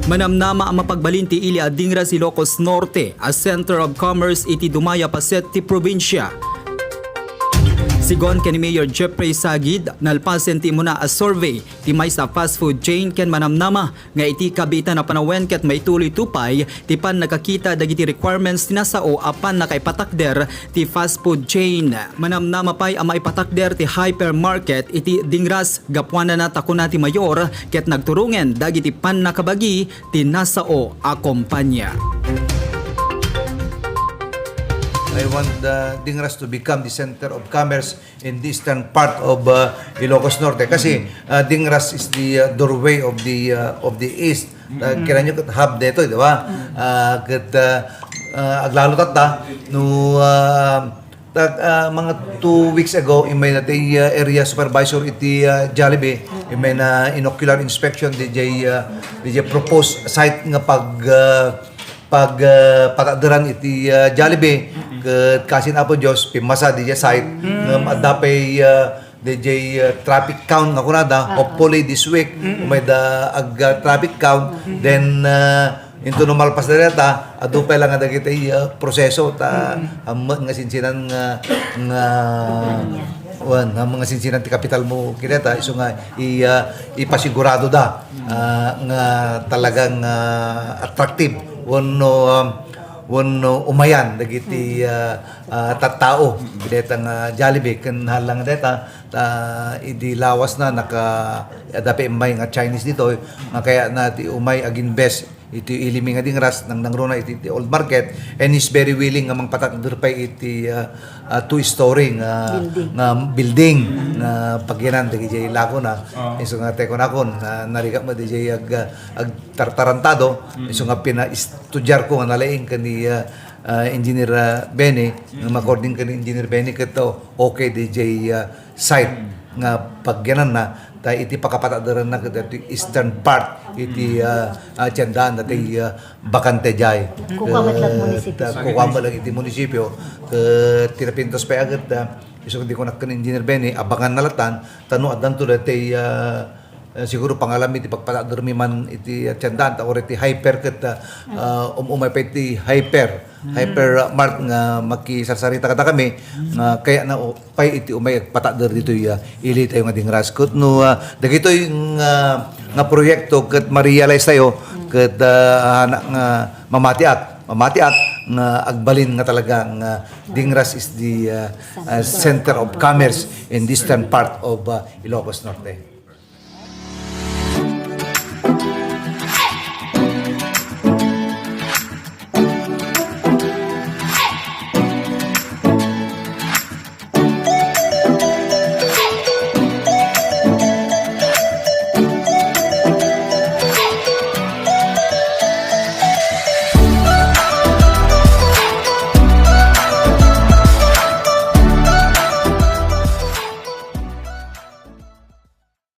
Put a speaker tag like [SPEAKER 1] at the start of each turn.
[SPEAKER 1] Manamnama ang mapagbalinti ili a Dingras, Ilocos Norte, a center of commerce iti dumaya paset ti probinsya. Sigon ken Mayor Joffrey Saguid, nalpasen ti muna a survey ti may sa fast food chain ken manamnama nga iti kabita na panawen ket may tuloy tupay ti pan nakakita dagiti requirements ti nasao apan nakaipatakder ti fast food chain. Manamnama pay ang maipatakder ti hypermarket iti Dingras gapwana na takuna ti mayor ket nagturungen dagiti pan nakabagi ti nasao a kompanya.
[SPEAKER 2] I want Dingras to become the center of commerce in the eastern part of Ilocos Norte. Kasi Dingras is the doorway of the east. Kaya nyo kat hub dito, di ba? Aglalo tata, no mga 2 weeks ago, may natay area supervisor iti Jollibee, may na inocular inspection di proposed site nga patadaran iti Jollibee kasin apo Diyos pimasa di site adapay DJ traffic count nga kunada hopefully this week may da traffic count then into normal pas data adupay lang nga dagiti proseso ta nga sinsinan nga mga sinsinan ti kapital mo kineta iso nga ipasigurado da nga talagang attractive wano umayan dagiti tattao bidetang Jollibee ken halang deta idi lawas na naka dapat may nga Chinese dito nga kaya nati umay agin best iti ilimi nga Dingras nang nangruna iti old market and is very willing nga mangpatakder pa iti 2-story nga building nga pagyanan dagiti lako na iso nga teko na kon nariga mo di ag tartarantado iso nga pina-estudyar ko nga nalaing kani Engineer Benny nga according kani Engineer Benny kato okay DJ site nga pagyanan na tayo iti pakapatadaran na iti eastern part iti tiyandaan na iti bakante jay kukamat lang iti munisipyo tinapintos pa agad iso hindi ko nakan Engineer Benny abangan nalatan tanu adan to dati siguro pangalam iti pagpatadar mi man iti tiyandaan or iti hyper ket umay pa iti hyper mart nga makisarsarita kada kami nga kaya na pay iti umay patadar dito ili tayo nga Dingras ket no dagitoy nga proyekto ket ma-realize tayo ket nga mamatiak nga agbalin nga talaga nga Dingras is the center of commerce in the eastern part of Ilocos Norte.